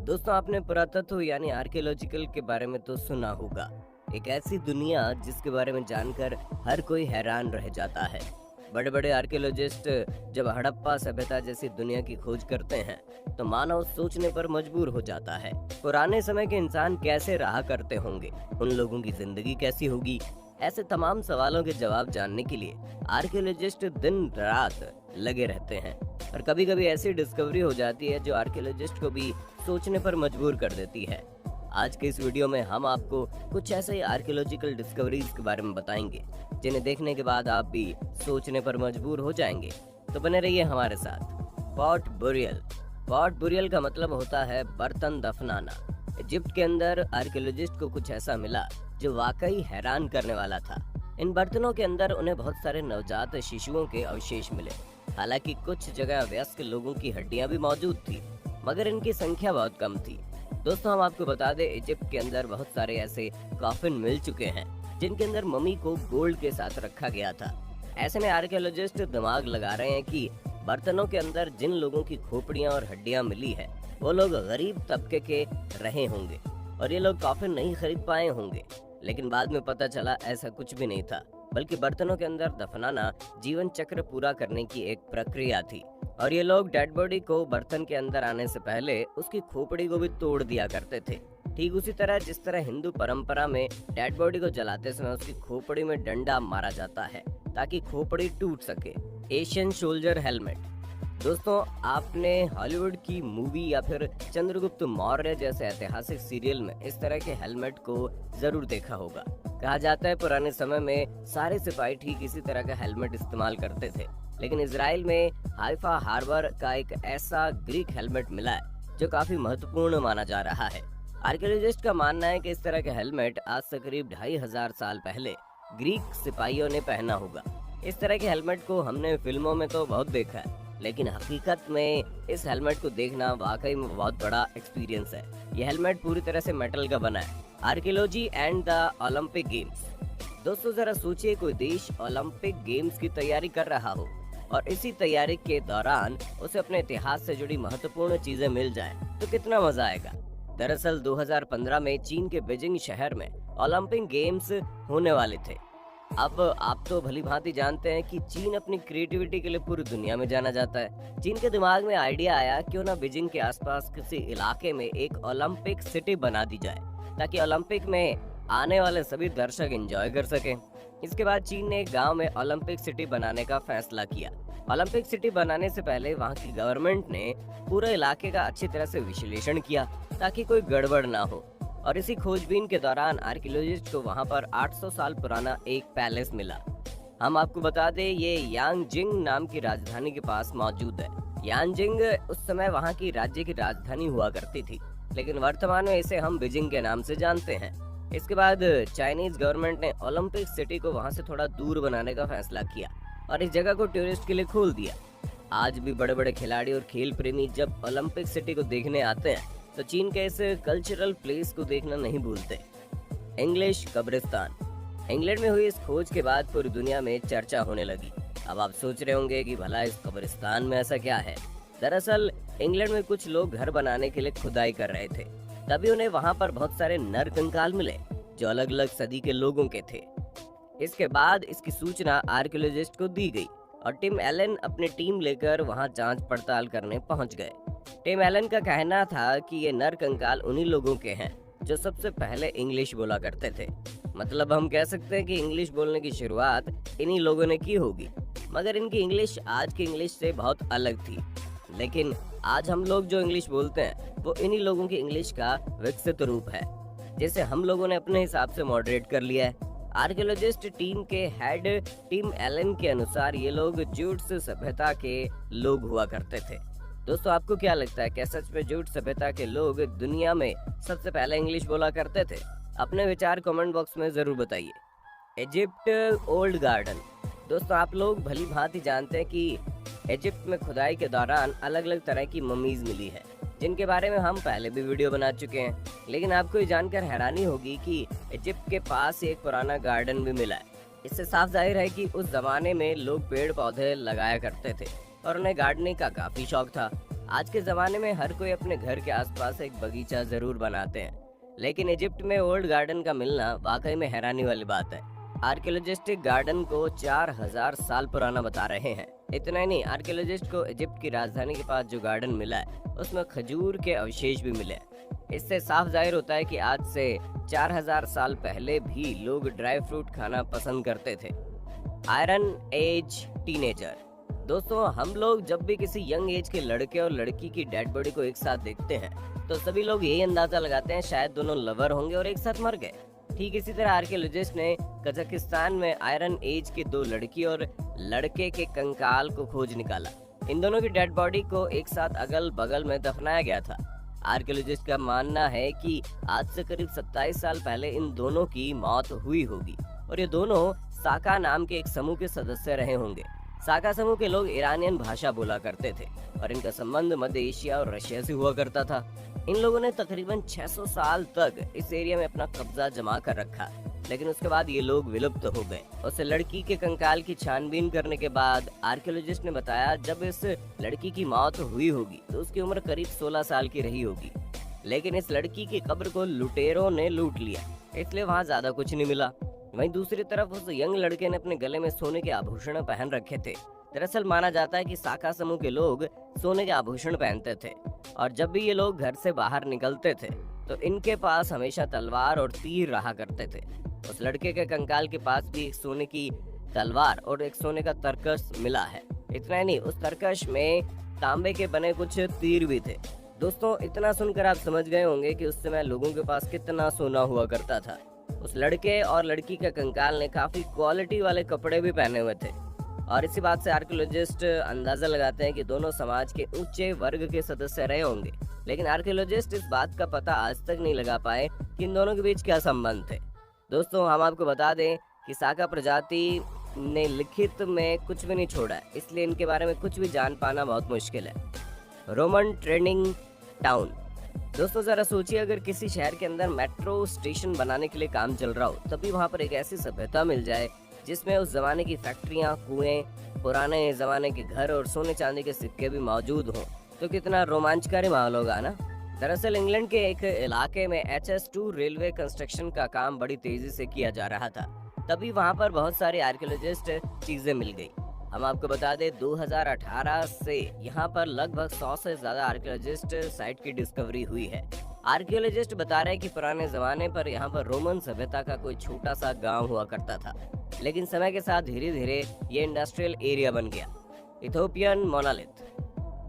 दोस्तों, आपने पुरातत्व यानी आर्कियोलॉजिकल के बारे में तो सुना होगा। एक ऐसी दुनिया जिसके बारे में जानकर हर कोई हैरान रह जाता है। बड़े बड़े आर्कियोलॉजिस्ट जब हड़प्पा सभ्यता जैसी दुनिया की खोज करते हैं तो मानव सोचने पर मजबूर हो जाता है। पुराने समय के इंसान कैसे रहा करते होंगे, उन लोगों की जिंदगी कैसी होगी, ऐसे तमाम सवालों के जवाब जानने के लिए आर्कियोलॉजिस्ट दिन रात लगे रहते हैं। और कभी कभी ऐसी डिस्कवरी हो जाती है जो आर्कियोलॉजिस्ट को भी सोचने पर मजबूर कर देती है। आज के इस वीडियो में हम आपको कुछ ऐसे आर्कियोलॉजिकल डिस्कवरीज के बारे में बताएंगे जिन्हें देखने के बाद आप भी सोचने पर मजबूर हो जाएंगे। तो बने रहिए हमारे साथ। Pot burial. पॉट बुरियल का मतलब होता है बर्तन दफनाना। इजिप्ट के अंदर आर्कियोलॉजिस्ट को कुछ ऐसा मिला जो वाकई हैरान करने वाला था। इन बर्तनों के अंदर उन्हें बहुत सारे नवजात शिशुओं के अवशेष मिले। हालांकि कुछ जगह वयस्क लोगों की हड्डियां भी मौजूद थी, मगर इनकी संख्या बहुत कम थी। दोस्तों, हम आपको बता दें, इजिप्ट के अंदर बहुत सारे ऐसे कॉफिन मिल चुके हैं जिनके अंदर मम्मी को गोल्ड के साथ रखा गया था। ऐसे में आर्कियोलॉजिस्ट दिमाग लगा रहे हैं कि बर्तनों के अंदर जिन लोगों की खोपड़ियां और हड्डियां मिली है वो लोग गरीब तबके के रहे होंगे और ये लोग कॉफिन नहीं खरीद पाए होंगे। लेकिन बाद में पता चला ऐसा कुछ भी नहीं था, बल्कि बर्तनों के अंदर दफनाना जीवन चक्र पूरा करने की एक प्रक्रिया थी। और ये लोग डेड बॉडी को बर्तन के अंदर आने से पहले उसकी खोपड़ी को भी तोड़ दिया करते थे। ठीक उसी तरह जिस तरह हिंदू परंपरा में डेड बॉडी को जलाते समय उसकी खोपड़ी में डंडा मारा जाता है ताकि खोपड़ी टूट सके। Asian soldier helmet. दोस्तों, आपने हॉलीवुड की मूवी या फिर चंद्रगुप्त मौर्य जैसे ऐतिहासिक सीरियल में इस तरह के हेलमेट को जरूर देखा होगा। कहा जाता है पुराने समय में सारे सिपाही ठीक इसी तरह का हेलमेट इस्तेमाल करते थे, लेकिन इजराइल में हाइफा हार्बर का एक ऐसा ग्रीक हेलमेट मिला है जो काफी महत्वपूर्ण माना जा रहा है। आर्कियोलॉजिस्ट का मानना है कि इस तरह के हेलमेट आज से करीब 2500 साल पहले ग्रीक सिपाहियों ने पहना होगा। इस तरह के हेलमेट को हमने फिल्मों में तो बहुत देखा है, लेकिन हकीकत में इस हेलमेट को देखना वाकई में बहुत बड़ा एक्सपीरियंस है। यह हेलमेट पूरी तरह से मेटल का बना है। Archaeology and the Olympic games. दोस्तों, जरा सोचिए, कोई देश ओलंपिक गेम्स की तैयारी कर रहा हो और इसी तैयारी के दौरान उसे अपने इतिहास से जुड़ी महत्वपूर्ण चीजें मिल जाए तो कितना मजा आएगा। दरअसल 2015 में चीन के बीजिंग शहर में ओलंपिक गेम्स होने वाले थे। अब आप तो भली भांति जानते हैं कि चीन अपनी क्रिएटिविटी के लिए पूरी दुनिया में जाना जाता है। चीन के दिमाग में आइडिया आया क्यों ना बीजिंग के आसपास किसी इलाके में एक ओलंपिक सिटी बना दी जाए ताकि ओलंपिक में आने वाले सभी दर्शक एंजॉय कर सकें। इसके बाद चीन ने एक गांव में ओलंपिक सिटी बनाने का फैसला किया। ओलंपिक सिटी बनाने से पहले वहां की गवर्नमेंट ने पूरे इलाके का अच्छी तरह से विश्लेषण किया ताकि कोई गड़बड़ ना हो। और इसी खोजबीन के दौरान आर्कियोलॉजिस्ट को वहां पर 800 साल पुराना एक पैलेस मिला। हम आपको बता दें, ये यांगजिंग नाम की राजधानी के पास मौजूद है। यांगजिंग उस समय वहां की राज्य की राजधानी हुआ करती थी, लेकिन वर्तमान में इसे हम बीजिंग के नाम से जानते हैं। इसके बाद चाइनीज गवर्नमेंट ने ओलंपिक सिटी को वहां से थोड़ा दूर बनाने का फैसला किया और इस जगह को टूरिस्ट के लिए खोल दिया। आज भी बड़े बड़े खिलाड़ी और खेल प्रेमी जब ओलंपिक सिटी को देखने आते हैं तो चीन के इस कल्चरल प्लेस को देखना नहीं भूलते। इंग्लिश कब्रिस्तान। इंग्लैंड में हुई इस खोज के बाद पूरी दुनिया में चर्चा होने लगी। अब आप सोच रहे होंगे कि भला इस कब्रिस्तान में ऐसा क्या है। दरअसल इंग्लैंड में कुछ लोग घर बनाने के लिए खुदाई कर रहे थे, तभी उन्हें वहां पर बहुत सारे नर कंकाल मिले जो अलग अलग सदी के लोगों के थे। इसके बाद इसकी सूचना आर्कियोलॉजिस्ट को दी गई और टिम एलन अपनी टीम लेकर वहां जांच पड़ताल करने पहुंच गए। टिम एलन का कहना था कि ये नर कंकाल उन्हीं लोगों के हैं जो सबसे पहले इंग्लिश बोला करते थे। मतलब हम कह सकते हैं कि इंग्लिश बोलने की शुरुआत इन्हीं लोगों ने की होगी, मगर इनकी इंग्लिश आज की इंग्लिश से बहुत अलग थी। लेकिन आज हम लोग जो इंग्लिश बोलते हैं वो इन्हीं लोगों की इंग्लिश का विकसित रूप है, जिसे हम लोगों ने अपने हिसाब से मॉडरेट कर लिया है। आर्कियोलॉजिस्ट टीम के हेड टिम एलन के अनुसार ये लोग जूट्स सभ्यता के लोग हुआ करते थे। दोस्तों, आपको क्या लगता है, क्या सच में जूट सभ्यता के लोग दुनिया में सबसे पहले इंग्लिश बोला करते थे? अपने विचार कमेंट बॉक्स में जरूर बताइए। Egypt old garden. दोस्तों, आप लोग भली भांति जानते हैं कि इजिप्ट में खुदाई के दौरान अलग अलग तरह की ममीज मिली है, जिनके बारे में हम पहले भी वीडियो बना चुके हैं। लेकिन आपको ये जानकर हैरानी होगी कि इजिप्ट के पास एक पुराना गार्डन भी मिला है इससे साफ जाहिर है कि उस जमाने में लोग पेड़ पौधे लगाया करते थे और उन्हें गार्डनिंग का काफी शौक था। आज के जमाने में हर कोई अपने घर के आसपास एक बगीचा जरूर बनाते हैं, लेकिन इजिप्ट में ओल्ड गार्डन का मिलना वाकई में हैरानी वाली बात है। आर्कियोलॉजिस्ट गार्डन को 4000 साल पुराना बता रहे हैं। इतना ही नहीं, आर्कियोलॉजिस्ट को इजिप्ट की राजधानी के पास जो गार्डन मिला है उसमें खजूर के अवशेष भी मिले। इससे साफ जाहिर होता है कि आज से 4000 साल पहले भी लोग ड्राई फ्रूट खाना पसंद करते थे। Iron age teenager. दोस्तों, हम लोग जब भी किसी यंग एज के लड़के और लड़की की डेड बॉडी को एक साथ देखते हैं तो सभी लोग यही अंदाजा लगाते हैं शायद दोनों लवर होंगे और एक साथ मर गए। ठीक इसी तरह आर्कियोलॉजिस्ट ने कजाकिस्तान में आयरन एज के 2 लड़की और लड़के के कंकाल को खोज निकाला। इन दोनों की डेड बॉडी को एक साथ अगल बगल में दफनाया गया था। आर्कियोलॉजिस्ट का मानना है कि आज से करीब 27 साल पहले इन दोनों की मौत हुई होगी और ये दोनों साका नाम के एक समूह के सदस्य रहे होंगे। साका समूह के लोग ईरानियन भाषा बोला करते थे और इनका संबंध मध्य एशिया और रशिया से हुआ करता था। इन लोगों ने तकरीबन 600 साल तक इस एरिया में अपना कब्जा जमा कर रखा, लेकिन उसके बाद ये लोग विलुप्त हो गए। उस लड़की के कंकाल की छानबीन करने के बाद आर्कियोलॉजिस्ट ने बताया जब इस लड़की की मौत हुई होगी तो उसकी उम्र करीब 16 साल की रही होगी, लेकिन इस लड़की की कब्र को लुटेरों ने लूट लिया, इसलिए वहाँ ज्यादा कुछ नहीं मिला। वहीं दूसरी तरफ उस यंग लड़के ने अपने गले में सोने के आभूषण पहन रखे थे। दरअसल माना जाता है कि साका समूह के लोग सोने के आभूषण पहनते थे और जब भी ये लोग घर से बाहर निकलते थे तो इनके पास हमेशा तलवार और तीर रहा करते थे। उस लड़के के कंकाल के पास भी एक सोने की तलवार और एक सोने का तरकश मिला है। इतना ही नहीं, उस तरकश में तांबे के बने कुछ तीर भी थे। दोस्तों, इतना सुनकर आप समझ गए होंगे कि उस समय लोगों के पास कितना सोना हुआ करता था। उस लड़के और लड़की के कंकाल ने काफी क्वालिटी वाले कपड़े भी पहने हुए थे और इसी बात से आर्कियोलॉजिस्ट अंदाजा लगाते हैं कि दोनों समाज के ऊंचे वर्ग के सदस्य रहे होंगे, लेकिन आर्कियोलॉजिस्ट इस बात का पता आज तक नहीं लगा पाए कि इन दोनों के बीच क्या संबंध थे। दोस्तों, हम आपको बता दें कि साका प्रजाति ने लिखित में कुछ भी नहीं छोड़ा है, इसलिए इनके बारे में कुछ भी जान पाना बहुत मुश्किल है। Roman trading town. दोस्तों, जरा सोचिए, अगर किसी शहर के अंदर मेट्रो स्टेशन बनाने के लिए काम चल रहा हो तभी वहाँ पर एक ऐसी सभ्यता मिल जाए जिसमें उस जमाने की फैक्ट्रियाँ, कुएं, पुराने जमाने के घर और सोने चांदी के सिक्के भी मौजूद हों तो कितना रोमांचकारी माहौल होगा ना। दरअसल इंग्लैंड के एक इलाके में HS2 रेलवे कंस्ट्रक्शन का काम बड़ी तेजी से किया जा रहा था, तभी वहाँ पर बहुत सारी आर्कियोलॉजिस्ट चीजें मिल गई। हम आपको बता दें 2018 से यहाँ पर लगभग 100 से ज्यादा आर्कियोलॉजिस्ट साइट की डिस्कवरी हुई है। आर्कियोलॉजिस्ट बता रहे हैं कि पुराने जमाने पर यहाँ पर रोमन सभ्यता का कोई छोटा सा गांव हुआ करता था, लेकिन समय के साथ धीरे धीरे ये इंडस्ट्रियल एरिया बन गया। इथोपियन मोनालिथ।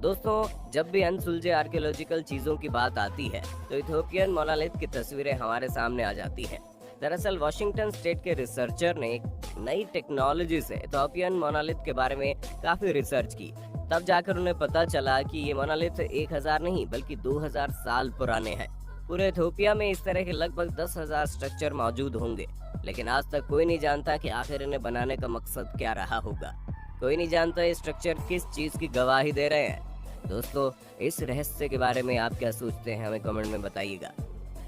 दोस्तों, जब भी अनसुलझे आर्कियोलॉजिकल चीजों की बात आती है तो इथोपियन मोनालिथ की तस्वीरें हमारे सामने आ जाती हैं। दरअसल वाशिंगटन स्टेट के रिसर्चर ने एक नई टेक्नोलॉजी से इथोपियन मोनालिथ के बारे में काफी रिसर्च की, तब जाकर उन्हें पता चला कि ये मोनालिथ 1000 नहीं बल्कि 2000 साल पुराने हैं। पूरे इथोपिया में इस तरह के लगभग 10,000 स्ट्रक्चर मौजूद होंगे, लेकिन आज तक कोई नहीं जानता कि आखिर इन्हें बनाने का मकसद क्या रहा होगा। कोई नहीं जानता ये स्ट्रक्चर किस चीज की गवाही दे रहे हैं। दोस्तों, इस रहस्य के बारे में आप क्या सोचते हैं, हमें कमेंट में बताइएगा।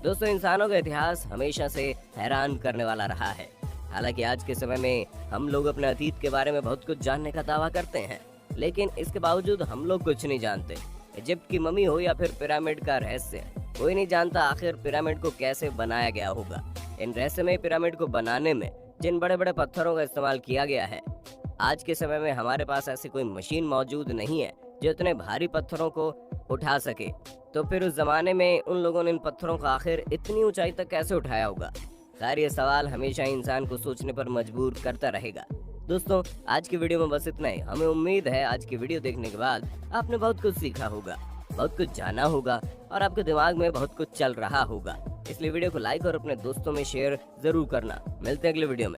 दोस्तों, इंसानों का इतिहास हमेशा से हैरान करने वाला रहा है। हालांकि आज के समय में हम लोग अपने अतीत के बारे में बहुत कुछ जानने का दावा करते हैं, लेकिन इसके बावजूद हम लोग कुछ नहीं जानते। इजिप्ट की मम्मी हो या फिर पिरामिड का रहस्य, कोई नहीं जानता आखिर पिरामिड को कैसे बनाया गया होगा। इन रहस्यमय पिरामिड को बनाने में जिन बड़े बड़े पत्थरों का इस्तेमाल किया गया है, आज के समय में हमारे पास ऐसी कोई मशीन मौजूद नहीं है जो इतने भारी पत्थरों को उठा सके, तो फिर उस जमाने में उन लोगों ने इन पत्थरों को आखिर इतनी ऊंचाई तक कैसे उठाया होगा। खैर, ये सवाल हमेशा इंसान को सोचने पर मजबूर करता रहेगा। दोस्तों, आज की वीडियो में बस इतना ही। हमें उम्मीद है आज की वीडियो देखने के बाद आपने बहुत कुछ सीखा होगा, बहुत कुछ जाना होगा और आपके दिमाग में बहुत कुछ चल रहा होगा। इसलिए वीडियो को लाइक और अपने दोस्तों में शेयर जरूर करना। मिलते हैं अगले वीडियो में।